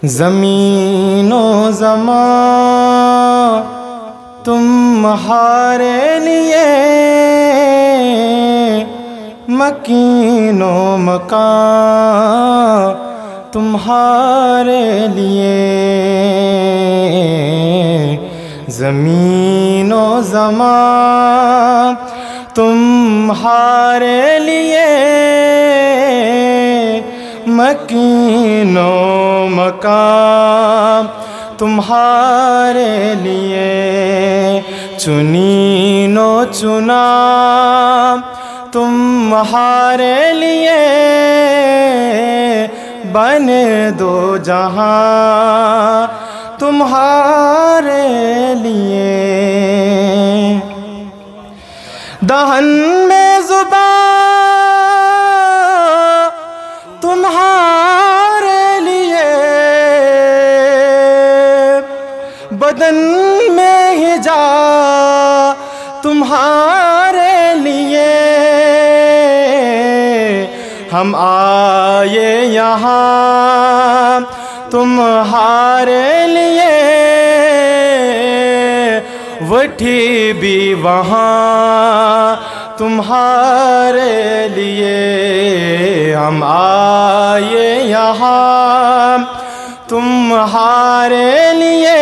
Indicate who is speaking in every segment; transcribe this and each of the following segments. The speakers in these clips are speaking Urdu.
Speaker 1: زمین و زمان تمہارے لیے، مکین و مکان تمہارے لیے، زمین و زمان تمہارے لیے، مکین و مکان تمہارے لیے، چنین و چنا تمہارے لیے، بنے دو جہاں تمہارے لیے، دہن میں زبان تمہارے لیے، بدن میں ہی جا تمہارے لیے، ہم آئے یہاں تمہارے لیے، وٹھی بھی وہاں تمہارے لیے، ہم آئے یہاں تمہارے لیے،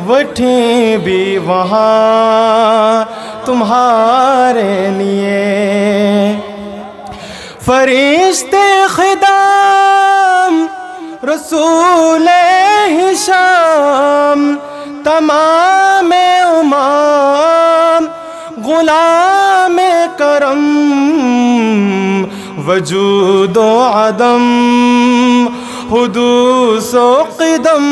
Speaker 1: وٹھی بھی وہاں تمہارے لیے، فرشتے خدام رسول ہشام تمام امام غلام کرم، وجود و عدم حدوث و قدم،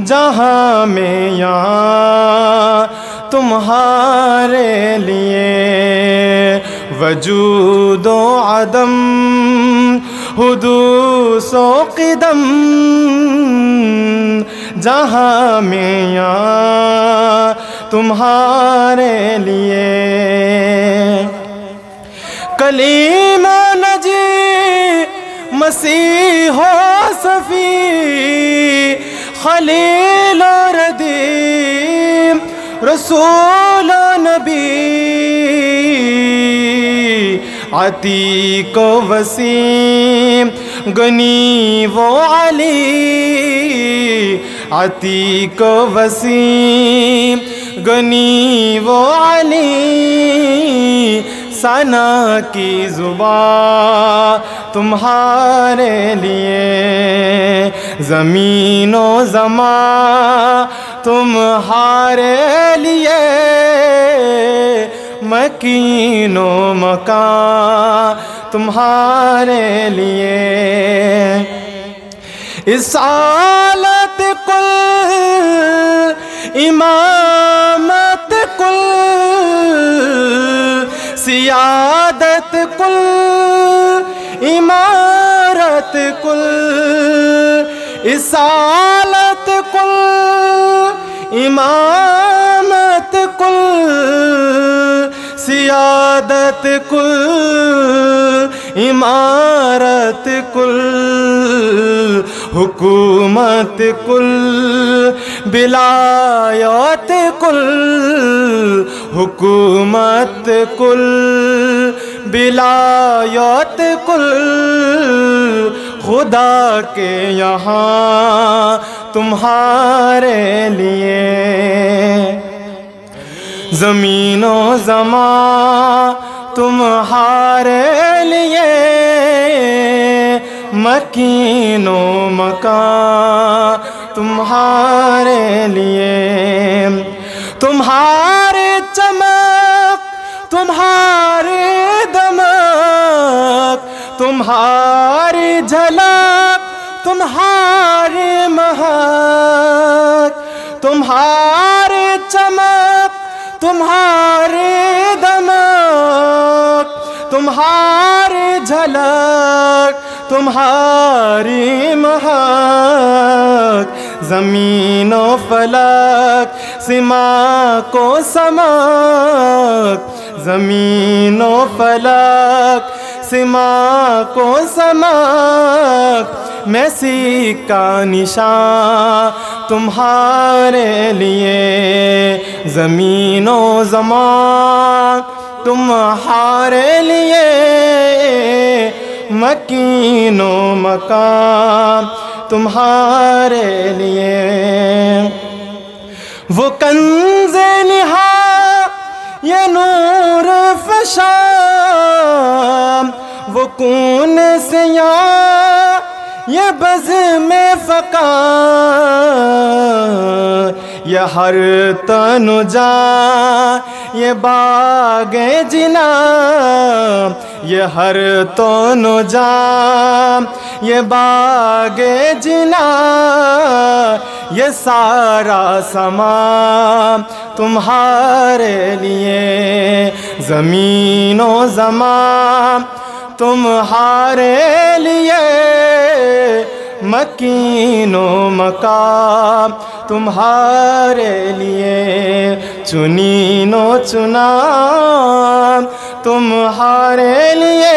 Speaker 1: جہاں میں یہاں تمہارے لیے، وجود و عدم حدوث و قدم، جہاں میں یہاں تمہارے لیے، کلیم و نجی مسیح و صفی، خلیل و ردیم رسول و نبی، عتیق و وسیم غنی و علی، عتیق و وسیم غنی و علی، ثنا کی زبان تمہارے لیے، زمین و زمان تمہارے لیے، مکین و مکان تمہارے لیے، رسالت کل امامت کل سیادت کل امارت کل، رسالت کل امامت کل سیادت کل امارت کل، حکومت کل ولایت کل، حکومت کل ولایت کل، خدا کے یہاں تمہارے لیے، زمین و زمان تمہارے لیے، مکین و مکان تمہارے لیے، تمہارے چمک تمہارے دمک تمہاری جھلک تمہاری مہک، تمہارے چمک تمہارے دمک تمہاری جھلک تمہاری مہک، زمین و فلک سماک و سماک، زمین و فلک سما کو سماک میں سیکا نشان تمہارے لیے زمین و زمان تمہارے لیے مکین و مکان تمہارے لیے وہ کنز نہا یہ نور فشاں وہ کون سیاں یہ بزم فقاں یہ ہر تن و جان یہ باغ جناں یہ ہر تن و جان یہ باغ جناں یہ سارا سما تمہارے لیے زمین و زمان تمہارے لیے مکین و مکان تمہارے لیے چنین و چنا تمہارے لیے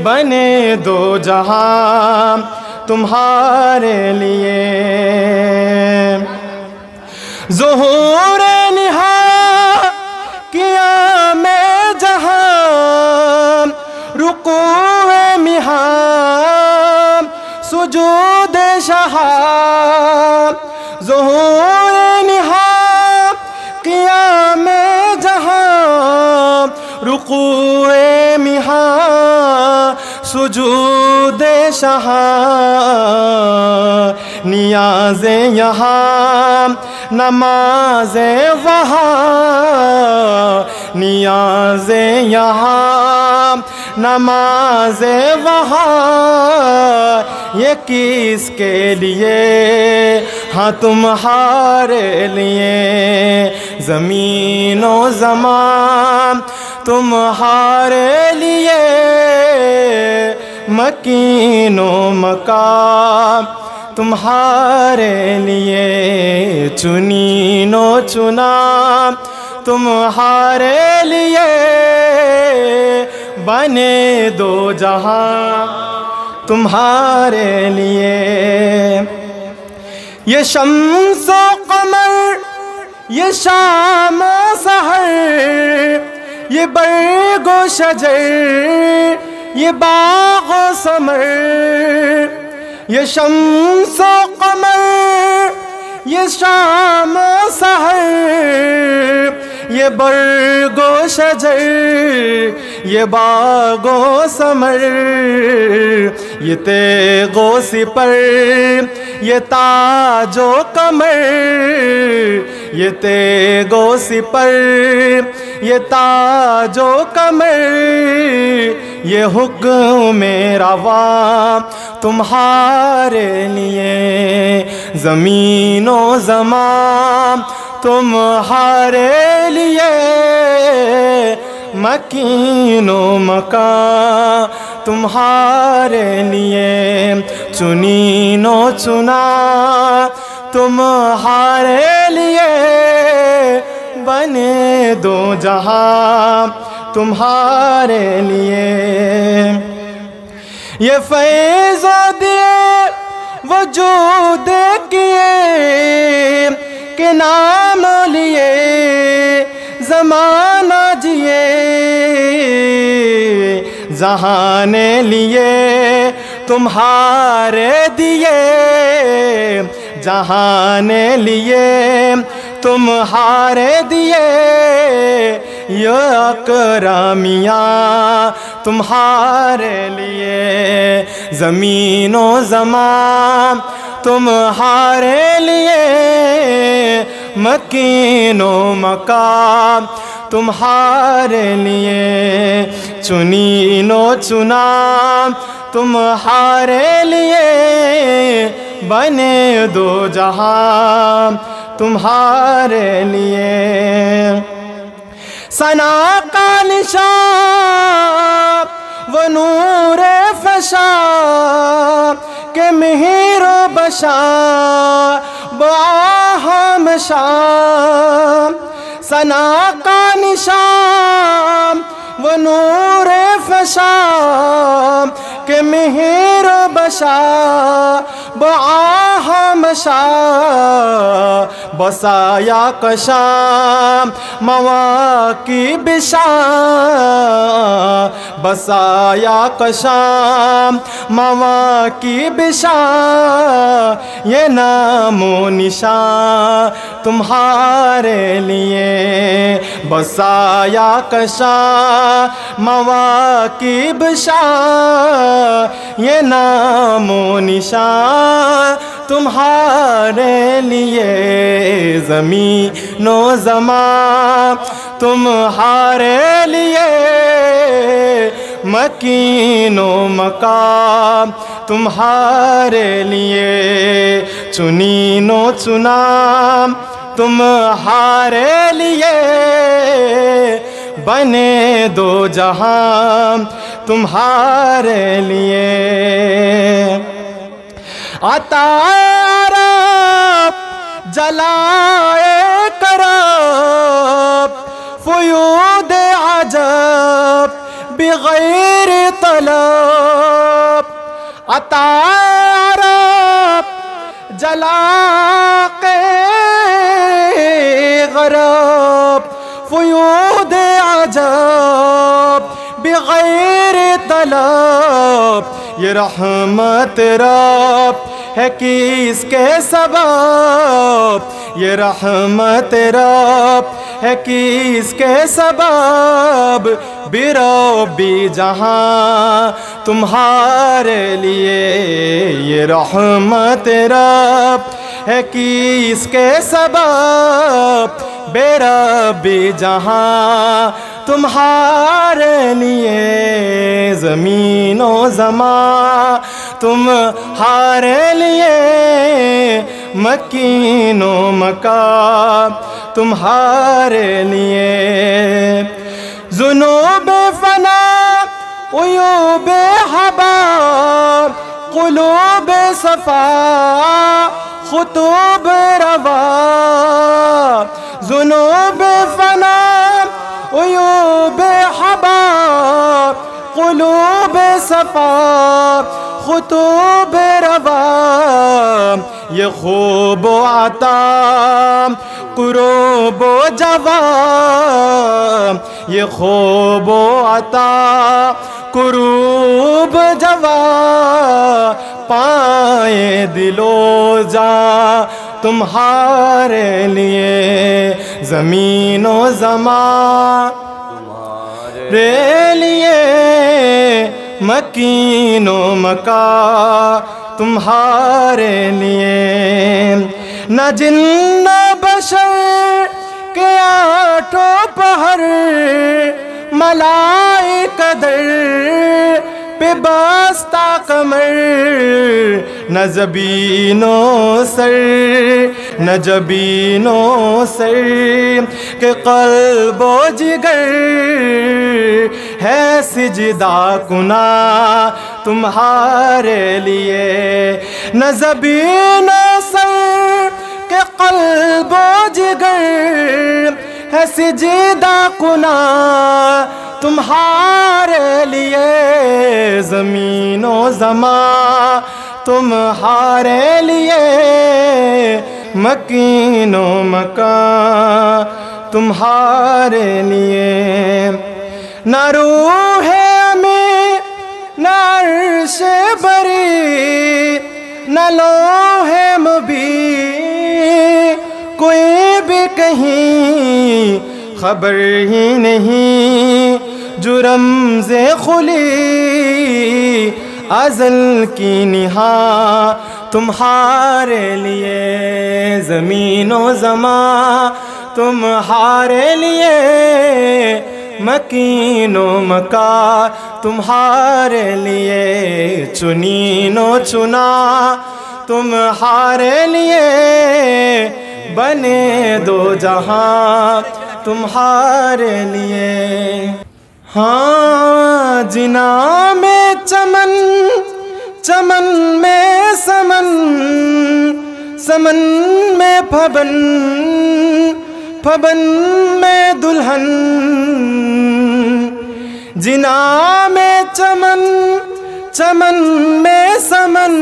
Speaker 1: بنے دو جہاں تمہارے لیے ظہور نہا کیا میں جہاں رکوع مہاں سجود شہاں ظہور نہا کیا میں جہاں رکوع مہاں سجود شہاں نیاز یہاں نماز وہاں نیاز یہاں نماز وہاں یہ کس کے لیے ہاں تمہارے لیے زمین و زمان تمہارے لیے مکین و مکان تمہارے لیے چنین و چنا تمہارے لیے بنے دو جہاں تمہارے لیے یہ شمس و قمر یہ شام و سحر یہ برگ و شجر یہ باغ و ثمر یہ شمس و قمر یہ شام و سحر یہ برگ و شجر یہ باغ و ثمر یہ تیغ و سپر یہ تاج و کمر یہ تیغ و سپر یہ تاج و کمر یہ حکم روا تمہارے لیے زمین و زمان تمہارے لیے مکین و مکان تمہارے لیے چنین و چنا تمہارے لیے بنے دو جہاں تمہارے لیے یہ فیض دیے وجود کیے کہ نام لیے زمانہ جیے جہان لیے تمہارے دیے جہان لیے تمہارے دیے یہ اکرامیاں تمہارے لیے زمین و زمان تمہارے لیے مکین و مکان تمہارے لیے چنین و چنا تمہارے لیے بنے دو جہاں تمہارے لیے ثنا کا نشان وہ نور فشا کہ مہر و بشا باہم شام ثنا کا نشان وہ نور فشا کہ مہر و بشا بعاہ مشا بسایا کشا مواکب شا بسایا کشا مواکب شا یہ نام و نشان تمہارے لیے بسایا کشا مواکب شا یہ نام و نشان تمہارے لیے زمین و زمان تمہارے لیے مکین و مقام تمہارے لیے چنین و چنا تمہارے لیے بنے دو جہاں تمہارے لیے عطا رب جلائے کرب فیود عجب بغیر طلب عطا رب جلا کے غرب فیود عجب بغیر طلب یہ رحمت رب ہے کس کے سبب یہ رحمت رب ہے کس کے سبب بربی جہاں تمہارے لیے یہ رحمت رب ہے کس کے سبب بربی جہاں تمہارے لیے زمین و زمان تمہارے لیے مکین و مقام تمہارے لیے ذنوب فنا عیوب حبا قلوب صفا خطوب روا ذنوب فنا عیوب حبا قلوب صفا خطوب روا یہ خوب و عطا قروب و جوا یہ خوب و عطا قروب جوا پائے دل و جاں تمہارے لیے زمین و زمان تمہارے لیے مکین و مکان تمہارے لیے نہ جن نہ بشر کے آٹھوں پہر ملائکہ در پہ باستا کمر نہ زبین و سر نہ جبین و سر کہ قلب و جگر ہے سجدہ کنا تمہارے لیے نہ زبین و سر کہ قلب و جگر ہے سجدہ کنا تمہارے لیے زمین و زمان تمہارے لیے مکین و مکان تمہارے لیے نہ روح ہمیں نہ عرش بری نہ لوح مبین کوئی بھی کہیں خبر ہی نہیں جرم سے خلی ازل کی نہا تمہارے لیے زمین و زمان تمہارے لیے مکین و مکان تمہارے لیے چنین و چنا تمہارے لیے بنے دو جہاں تمہارے لیے ہاں جنا میں چمن چمن میں سمن سمن میں پھبن پھبن میں دلہن جنا میں چمن چمن میں سمن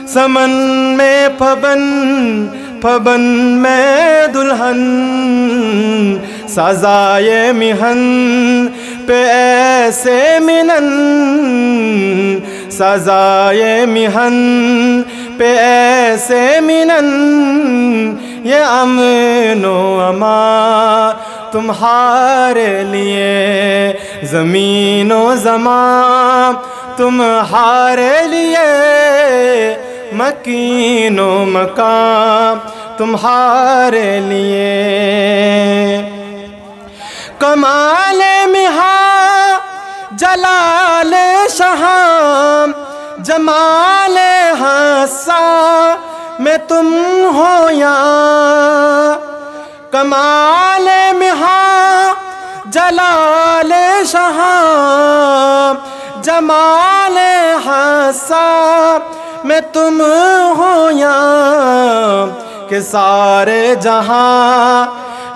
Speaker 1: سمن میں پھبن پھبن میں دلہن سزائے مہن پہ ایسے منن سزائے مہن پہ ایسے منن یہ امن و امان تمہارے لیے زمین و زمان تمہارے لیے مکین و مکان تمہارے لیے کمال مہاں جلال شہام جمال حسا میں تم ہو یہاں کمال مہاں جلال شہام جمال حسا میں تم ہو یہاں کہ سارے جہاں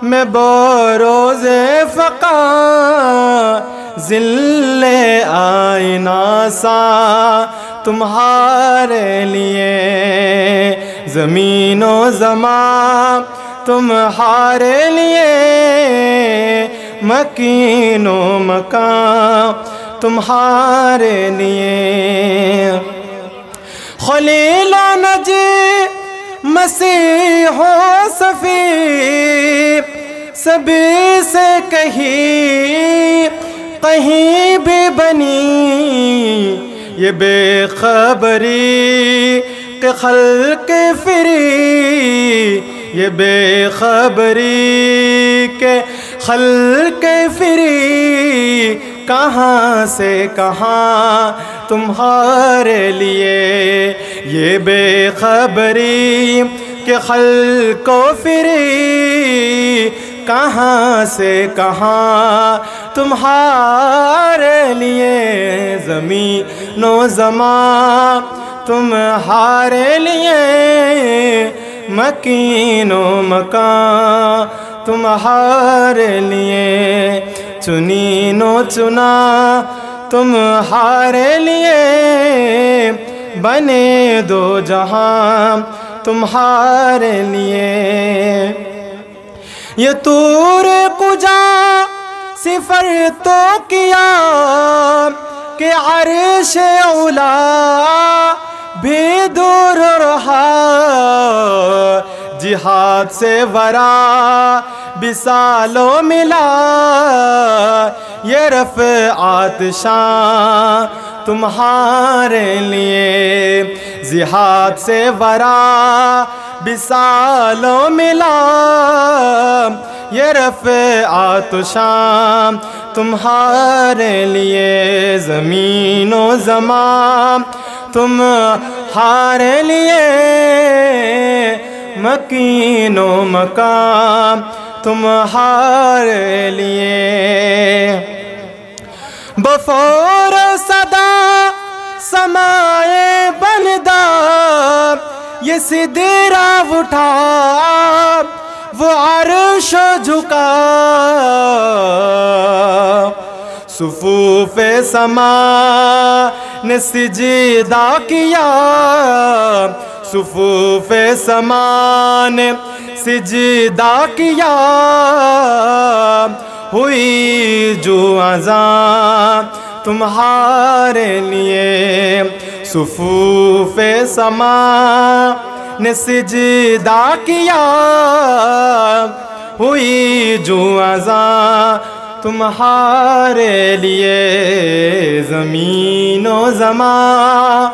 Speaker 1: میں بروز فقا ذل آئینہ سا تمہارے لیے زمین و زمان تمہارے لیے مکین و مکان تمہارے لیے خلیل و نجی مسیح و صفی سبھی سے کہیں بھی بنی یہ بے خبری کہ خلق فری یہ بے خبری کہ خلق فری کہاں سے کہاں تمہارے لیے یہ بے خبری کہ خلق و فری کہاں سے کہاں تمہارے لیے زمین و زمان تمہارے لیے مکین و مکان تمہارے لیے چنین و چنا تمہارے لیے بنے دو جہاں تمہارے لیے یہ طور کجا صفر تو کیا کہ عرش اولا بھی دور رہا جہاد سے ورا بسالوں ملا یہ رفعت شان تمہارے لیے جہاد سے ورا بسالوں ملا یہ رفعت شان تمہارے لیے زمین و زمان تمہارے لیے مکین و مکان تمہارے لیے بفور صدا سمائے بندہ یہ سدرا اٹھا وہ عرش جھکا صفوف سما نے سجدہ کیا صفوف سما نے سجدہ کیا ہوئی جو اذان تمہارے لیے صفوف سما نے سجدہ کیا ہوئی جو اذان تمہارے لیے زمین و زمان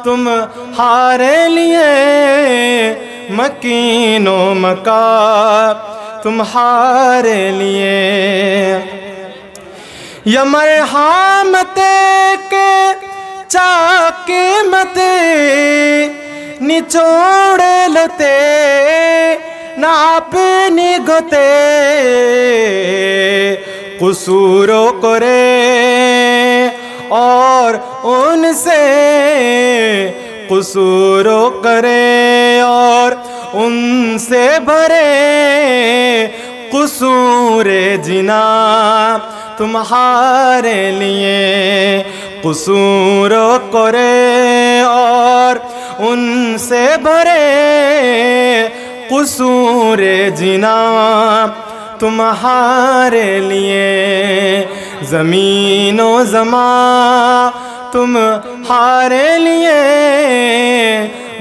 Speaker 1: تمہارے لیے مکین و مکان تمہارے لیے یا مرحمت کے چاکی مت نچوڑ لتے نہ اپنی گتے قصوروں کرے اور ان سے قصوروں کرے اور ان سے بھرے قصور جنا تمہارے لیے قصور کرے اور ان سے بھرے قصور جنا تمہارے لیے زمین و زمان تمہارے لیے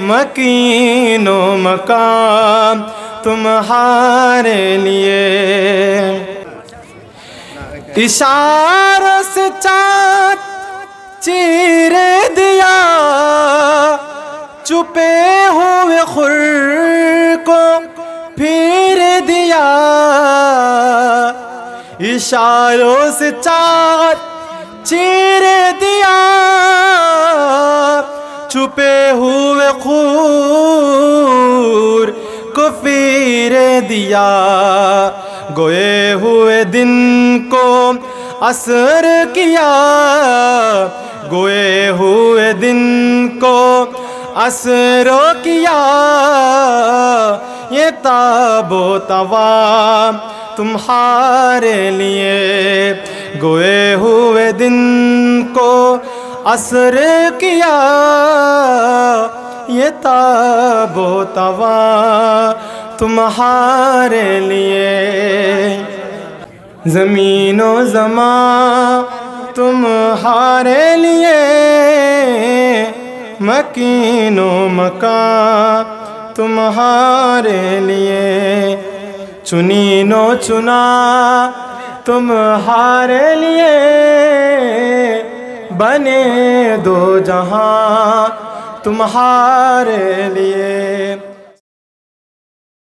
Speaker 1: مکین و مقام تمہارے لیے اشاروں سے چاند چیر دیا چھپے ہوئے خور کو پھیر دیا اشاروں سے چاند چیر دیا چھپے ہوئے خور کو پھیر دیا گوئے ہوئے دن کو عصر کیا گوئے ہوئے دن کو عصر کیا یہ تاب و توام تمہارے لیے گوئے ہوئے دن کو عصر کیا یہ تاب و توام تمہارے لیے زمین و زمان تمہارے لیے مکین و مکان تمہارے لیے چنین و چنا تمہارے لیے بنے دو جہاں تمہارے لیے